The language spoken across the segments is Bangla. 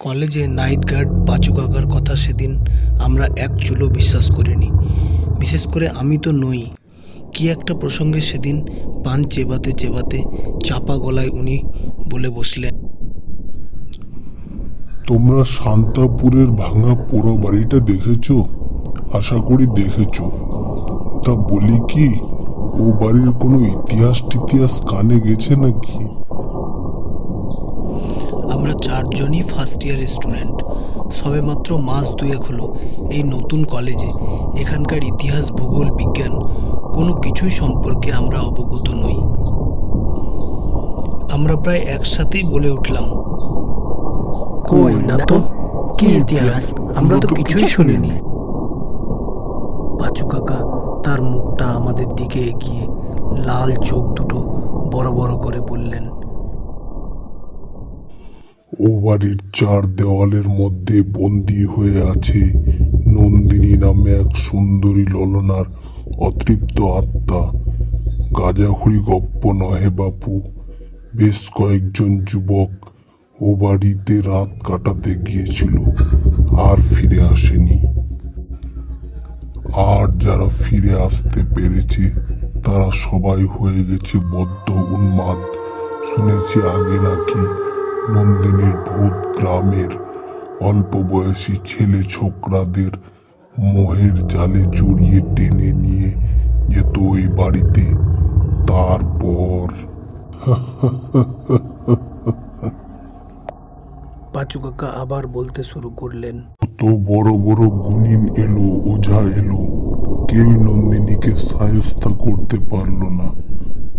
কলেজে নাইট গার্ড পাঁচু কাকার কথা সেদিন আমরা এক চুলো বিশ্বাস করিনি। বিশেষ করে আমি তো নই। কি একটা প্রসঙ্গে সেদিন পান চেবাতে চেবাতে চাপা গলায় উনি বলে বসলেন, তোমরা শান্তাপুরের ভাঙা পোড়ো বাড়িটা দেখেছ? আশা করি দেখেছ। তা বলি কি, ও বাড়ির কোনো ইতিহাস টিতিহাস কানে গেছে নাকি? আমরা চারজনই ফার্স্ট ইয়ার স্টুডেন্ট। সবে মাত্র মাস দুয়েক হলো এই নতুন কলেজে। এখানকার ইতিহাস, ভূগোল, বিজ্ঞান কোনো কিছুই সম্পর্কে আমরা অবগত নই। আমরা প্রায় একসাথেই বলে উঠলাম, কই না তো, কি ইতিহাস? আমরা তো কিছুই শুনিনি। পাঁচু কাকা তার মুখটা আমাদের দিকে এগিয়ে লাল চোখ দুটো বড় বড় করে বললেন, ও বাড়ির চার দেওয়ালের মধ্যে বন্দী হয়ে আছে নন্দিনী নামে এক সুন্দরী ললনার অতৃপ্ত আত্মা। গাঁজাখুরি গপ্প নহে বাপু। বেশ কয়েকজন যুবক ও বাড়িতে রাত কাটাতে গিয়েছিল, আর ফিরে আসেনি। আর যারা ফিরে আসতে পেরেছে তারা সবাই হয়ে গেছে বদ্ধ উন্মাদ। শুনেছি আগে নাকি নন্দিনীর ভূত গ্রামের অল্প বয়সী ছেলে ছোকরাদের মোহের জালে জড়িয়ে টেনে নিয়ে যেত ওই বাড়িতে। তারপর পাঁচু কাকা আবার বলতে শুরু করলেন, তো বড় বড় গুণিন এলো, ওঝা এলো, কেউ নন্দিনীকে সায়স্তা করতে পারলো না।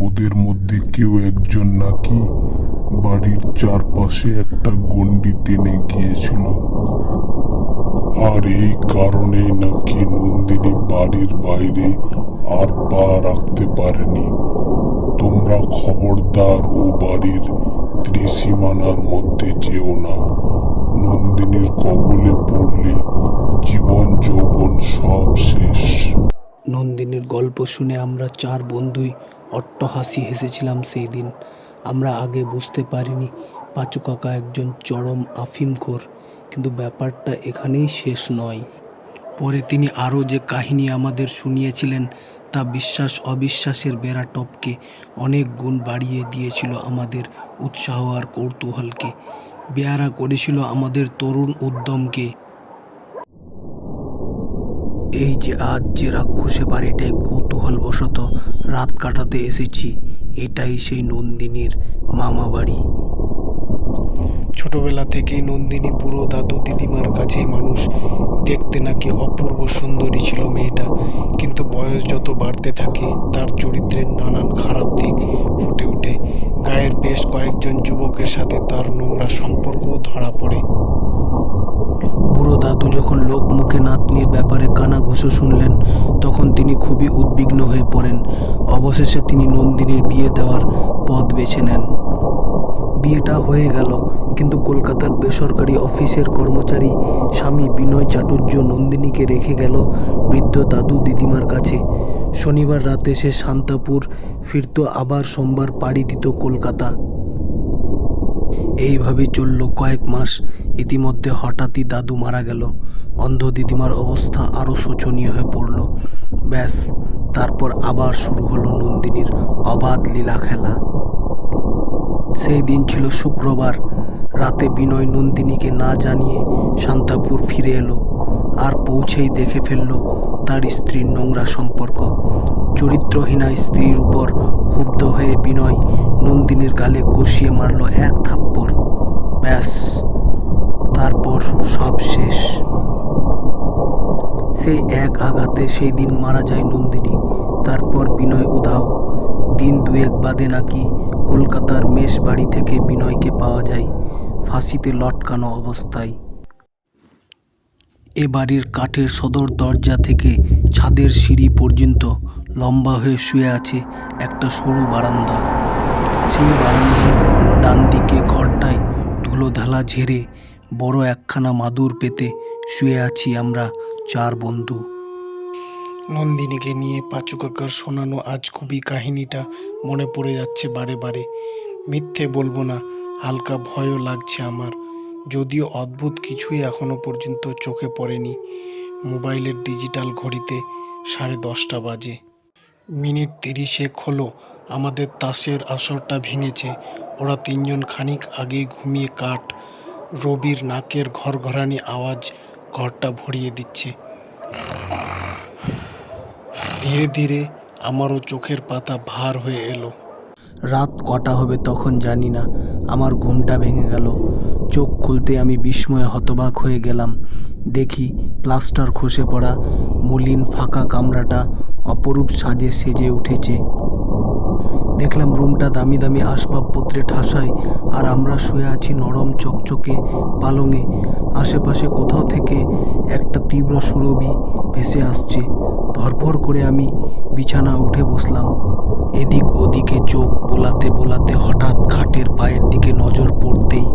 ওদের মধ্যে কেউ একজন নাকি বাড়ির চারপাশে একটা গণ্ডি টেনে গিয়েছিল, আর এই কারণেই নাকি নন্দিনী বাড়ির বাইরে আর পা রাখতে পারেনি। তোমরা খবরদার ও বাড়ির ত্রিসীমানার মধ্যে যেও না। নন্দিনীর কবলে পড়লে জীবন যৌবন সব শেষ। নন্দিনীর গল্প শুনে আমরা চার বন্ধুই অট্টহাসি হেসেছিলাম সেই দিন। আমরা আগে বুঝতে পারিনি পাঁচু কাকা একজন চরম আফিমখোর, কিন্তু ব্যাপারটা এখানেই শেষ নয়। পরে তিনি আরও যে কাহিনী আমাদের শুনিয়েছিলেন তা বিশ্বাস অবিশ্বাসের বেড়া টপকে অনেক গুণ বাড়িয়ে দিয়েছিল আমাদের উৎসাহ আর কৌতূহলকে, বেয়ারা করেছিল আমাদের তরুণ উদ্যমকে। এই যে আজ যে রাক্ষসে বাড়িটায় কৌতূহলবশত রাত কাটাতে এসেছি, এটাই সেই নন্দিনীর মামা বাড়ি। ছোটবেলা থেকেই নন্দিনী পুরো দাদু দিদিমার কাছেই মানুষ। দেখতে নাকি অপূর্ব সুন্দরী ছিল মেয়েটা, কিন্তু বয়স যত বাড়তে থাকে তার চরিত্রের নানান খারাপ দিক ফুটে ওঠে। গায়ের বেশ কয়েকজন যুবকের সাথে তার নোংরা সম্পর্কও ধরা পড়ে। বুড়ো দাদু যখন লোক মুখে নাতনির ব্যাপারে কানাঘুষো শুনলেন, তখন তিনি খুবই উদ্বিগ্ন হয়ে পড়েন। অবশেষে তিনি নন্দিনীর বিয়ে দেওয়ার পথ বেছে নেন। বিয়েটা হয়ে গেল, কিন্তু কলকাতার বেসরকারি অফিসের কর্মচারী স্বামী বিনয় চাটুর্য নন্দিনীকে রেখে গেল বৃদ্ধ দাদু দিদিমার কাছে। শনিবার রাতে সে শান্তাপুর ফিরত, আবার সোমবার পাড়ি দিত কলকাতা। এইভাবে চলল কয়েক মাস। ইতিমধ্যে হঠাৎই দাদু মারা গেল। অন্ধ দিদিমার অবস্থা আরও শোচনীয় হয়ে পড়ল। ব্যাস, তারপর আবার শুরু হলো নন্দিনীর অবাধ লীলা খেলা। সেই দিন ছিল শুক্রবার রাতে। বিনয় নন্দিনীকে না জানিয়ে শান্তাপুর ফিরে এলো, আর পৌঁছেই দেখে ফেলল তার স্ত্রীর নোংরা সম্পর্ক। চরিত্রহীনা স্ত্রীর উপর ক্ষুব্ধ হয়ে বিনয় নন্দিনীর গালে কষিয়ে মারল এক থাপ্পড়। ব্যাস, তারপর সব শেষ। সেই এক আঘাতে সেই দিন মারা যায় নন্দিনী। তারপর বিনয় উধাও। দিন দুয়েক বাদে নাকি কলকাতার মেষ বাড়ি থেকে বিনয়কে পাওয়া যায় ফাঁসিতে লটকানো অবস্থায়। এ বাড়ির কাঠের সদর দরজা থেকে ছাদের সিঁড়ি পর্যন্ত লম্বা হয়ে শুয়ে আছে একটা সরু বারান্দা। সেই বারান্দার ডান দিকে ঘরটায় ধুলো ঢালা ঝেড়ে বড় একখানা মাদুর পেতে শুয়ে আছি আমরা চার বন্ধু। নন্দিনীকে নিয়ে পাঁচু কাকার শোনানো আজগুবি কাহিনীটা মনে পড়ে যাচ্ছে বারে বারে। মিথ্যে বলবো না, হালকা ভয়ও লাগছে আমার। যদিও অদ্ভুত কিছুই এখনো পর্যন্ত চোখে পড়েনি। মোবাইলের ডিজিটাল ঘড়িতে 10:30 বাজে। মিনিট 30 হলো আমাদের তাসের আসরটা ভেঙেছে। ওরা তিনজন খানিক আগেই ঘুমিয়ে কাঠ। রবির নাকের ঘরঘরানি আওয়াজ ঘরটা ভরিয়ে দিচ্ছে। ধীরে ধীরে আমারও চোখের পাতা ভার হয়ে এলো। রাত কটা হবে তখন জানি না, আমার ঘুমটা ভেঙে গেল। চোখ খুলতে আমি বিস্ময়ে হতবাক হয়ে গেলাম। দেখি প্লাস্টার খসে পড়া মলিন ফাঁকা কামরাটা অপরূপ সাজে সেজে উঠেছে। দেখলাম রুমটা দামি দামি আসবাবপত্রে ঠাসায়, আর আমরা শুয়ে আছি নরম চকচকে পালঙে। আশেপাশে কোথাও থেকে একটা তীব্র সুরভি ভেসে আসছে। ধরপর করে আমি বিছানা উঠে বসলাম। এদিক ওদিকে চোখ বোলাতে বোলাতে হঠাৎ খাটের পায়ের দিকে নজর পড়তেই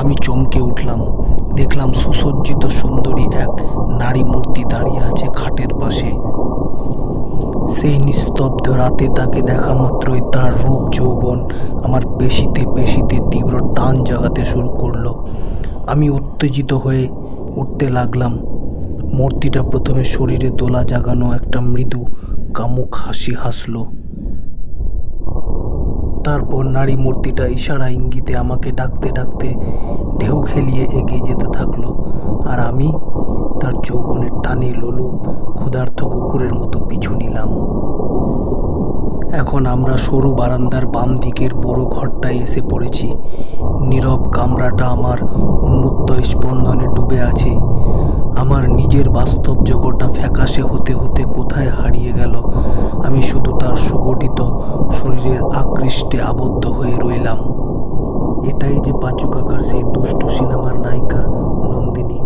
আমি চমকে উঠলাম। দেখলাম সুসজ্জিত সুন্দরী এক নারী মূর্তি দাঁড়িয়ে আছে খাটের পাশে। সেই নিস্তব্ধ রাতে তাকে দেখা মাত্রই তার রূপ যৌবন আমার পেশিতে পেশিতে তীব্র টান জাগাতে শুরু করলো। আমি উত্তেজিত হয়ে উঠতে লাগলাম। মূর্তিটা প্রথমে শরীরে দোলা জাগানো একটা মৃদু কামুক হাসি হাসলো। তারপর নারী মূর্তিটা ইশারা ইঙ্গিতে আমাকে ডাকতে ডাকতে ঢেউ খেলিয়ে এগিয়ে যেতে থাকলো, আর আমি তার যৌবনের টানে লোলুপ ক্ষুধার্ত কুকুরের মতো পিছু নিলাম। এখন আমরা সরু বারান্দার বাম দিকের বড় ঘরটায় এসে পড়েছি। নীরব কামরাটা আমার উন্মুক্ত স্পন্দনে ডুবে আছে। আমার নিজের বাস্তব জগৎটা ফ্যাকাশে হতে হতে কোথায় হারিয়ে গেল। আমি শুধু তার সুগঠিত শরীরের আকৃষ্টে আবদ্ধ হয়ে রইলাম। এটাই যে পাঁচু কাকার সেই দুষ্টু সিনেমার নায়িকা নন্দিনী,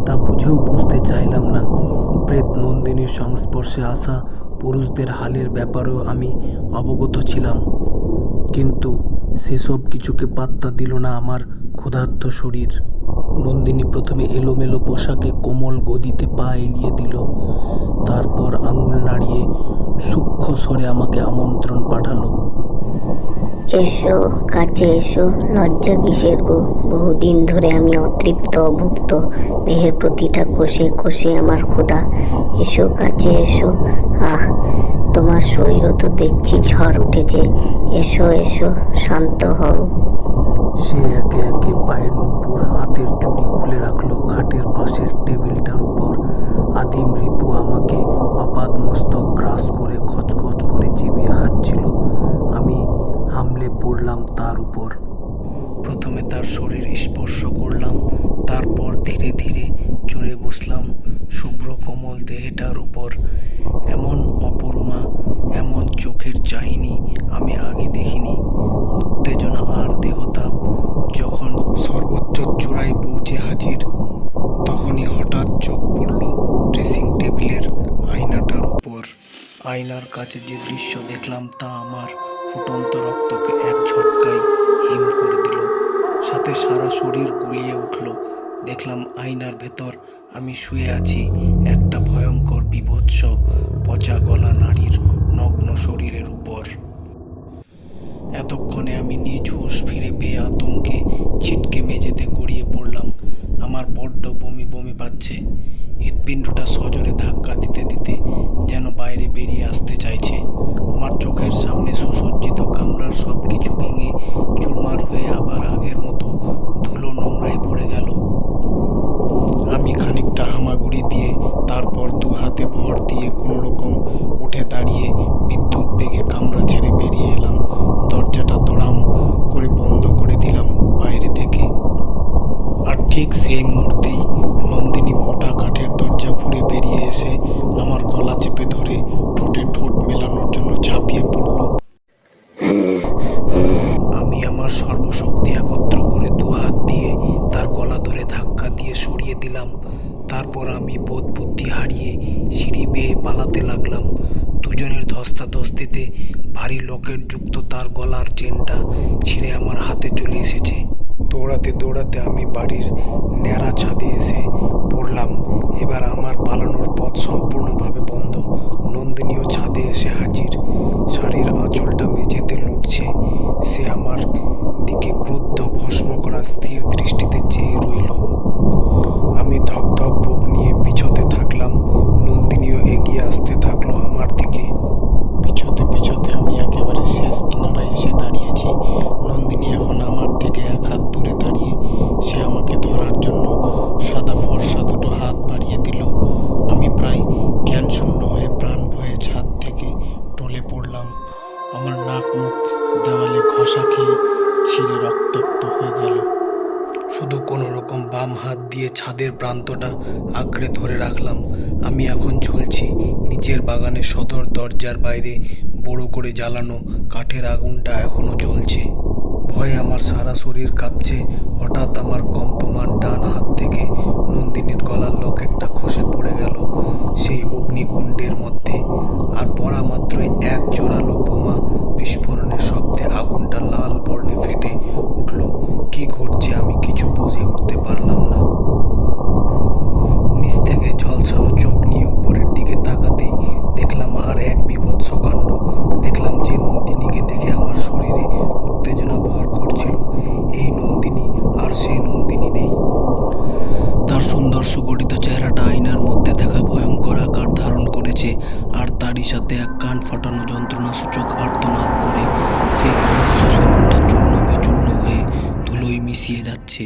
তা বুঝেও বুঝতে চাইলাম না। প্রেত নন্দিনীর সংস্পর্শে আসা পুরুষদের হালের ব্যাপারেও আমি অবগত ছিলাম, কিন্তু সেসব কিছুকে পাত্তা দিল না আমার ক্ষুধার্ত শরীর। নন্দিনী প্রথমে এলোমেলো পোশাকে কোমল গদিতে পা এলিয়ে দিল, তারপর আঙুল নাড়িয়ে সূক্ষ্ম স্বরে আমাকে আমন্ত্রণ পাঠালো। এসো, কাছে এসো, লজ্জা কিসের গো? বহুদিন ধরে আমি অতৃপ্ত অভুক্ত, দেহের প্রতিটা কোষে কোষে আমার ক্ষুধা। এসো, কাছে এসো। আহ, তোমার শরীরও তো দেখছি ঝড় উঠেছে। এসো এসো, শান্ত হও। সে একে একে পায়ের নুপুর হাতের চুড়ি খুলে রাখলো খাটের পাশের টেবিলটার উপর। আদিম রিপু আমাকে অপাদ মস্তক গ্রাস করে খচখচ করে চিবিয়ে খাচ্ছিল। আমি হামলে পড়লাম তার উপর। প্রথমে তার শরীর স্পর্শ করলাম, তারপর ধীরে ধীরে চড়ে বসলাম শুভ্র কোমল দেহটার উপর। এমন অপরমা, এমন চোখের চাহিনি আমি আগে দেখিনি। উত্তেজনা আর দেহতাপ যখন সর্বোচ্চ চূড়ায় পৌঁছে হাজির, তখনই হঠাৎ চোখ পড়ল ড্রেসিং টেবিলের আয়নাটার উপর। আয়নার কাছে যে দৃশ্য দেখলাম তা আমার ফুটন্ত রক্তকে এক ঝটকায় হিম করে দিল, সাথে সারা শরীর গুলিয়ে উঠল। দেখলাম আয়নার ভেতর আমি শুয়ে আছি একটা ভয়ঙ্কর বিভৎস পচা গলা নারীর নগ্ন শরীরের উপর। এতক্ষণে আমি নিজ হুঁশ ফিরে পেয়ে আতঙ্কে ছিটকে মেঝেতে গড়িয়ে পড়লাম। আমার বড্ড বমি বমি পাচ্ছে। হৃৎপিণ্ডটা সজোরে ধাক্কা দিতে দিতে যেন বাইরে বেরিয়ে আসতে চাইছে। আমার চোখের সামনে সুসজ্জিত কামরার সব কিছু ভেঙে চুরমার হয়ে আবার আগের মতো ধুলো নোংরায় পড়ে গেল। আমি খানিকটা হামাগুড়ি দিয়ে তারপর দু হাতে ভর দিয়ে কোনো রকম উঠে দাঁড়িয়ে বিদ্যুৎ বেগে কামরা ছেড়ে বেরিয়ে এলাম। দরজাটা দড়াম করে বন্ধ করে দিলাম বাইরে থেকে। আর ঠিক সেই মুহূর্তেই নন্দিনী মোটা কাঠের দরজা ফুঁড়ে বেরিয়ে এসে আমার গলা চেপে ধরে ঠোঁটে ঠোঁট মেলানোর জন্য ঝাঁপিয়ে পড়ল। আমি আমার সর্বশক্তি একত্র করে দু হাত দিয়ে তার গলা ধরে ধাক্কা দিয়ে সরিয়ে দিলাম। তারপর আমি বোধ বুদ্ধি হারিয়ে সিঁড়ি বেয়ে পালাতে লাগলাম। দুজনের ধস্তাধস্তিতে ভারী লকেট যুক্ত তার গলার চেনটা ছিঁড়ে আমার হাতে চলে এসেছে। দৌড়াতে দৌড়াতে আমি বাড়ির ন্যাড়া ছাদে এসে পড়লাম। এবার আমার পালানোর পথ সম্পূর্ণভাবে বন্ধ। নন্দিনীও ছাদে এসে হাজির। শাড়ির আঁচলটা মেঝেতে লুটছে। সে আমার দিকে ক্রুদ্ধ ভস্ম করা স্থির দৃষ্টিতে চেয়ে রইল। মশা খেয়ে ছিঁড়ে রক্তাক্ত হয়ে গেল। শুধু কোনো রকম বাম হাত দিয়ে ছাদের প্রান্তটা আঁকড়ে ধরে রাখলাম। আমি এখন ঝুলছি নিচের বাগানের সদর দরজার বাইরে। বড় করে জ্বালানো কাঠের আগুনটা এখনো জ্বলছে। ভয়ে আমার সারা শরীর কাঁপছে। হঠাৎ আমার কম্পমান ডান হাত থেকে নন্দিনীর গলার লকেটটা খসে পড়ে গেল সেই অগ্নিকুণ্ডের মধ্যে। আর পড়া মাত্রই এক জোরালো বোমা বিস্ফোরণের শব্দে আগুনটা লাল বর্ণে ফেটে উঠল। কি ঘটছে আমি কিছু বুঝে উঠতে পারলাম না। নিচ থেকে ঝলসানো চোখ নিয়ে উপরের দিকে তাকাতেই দেখলাম আর এক বীভৎস কাণ্ড। দেখলাম যে নন্দিনীকে দেখে আমার শরীরে উত্তেজনা ভর করছিল, এই নন্দিনী আর সে নন্দিনী নেই। তার সুন্দর সুগঠিত চেহারাটা আয়নার মধ্যে দেখা ভয়ঙ্কর আকার ধারণ করেছে, আর তারই সাথে এক কান ফাটানো যন্ত্রণাসূচক আর্তনাদ করে সেই বীভৎস শরীরটা চূর্ণ বিচূর্ণ হয়ে ধুলোয় মিশিয়ে যাচ্ছে।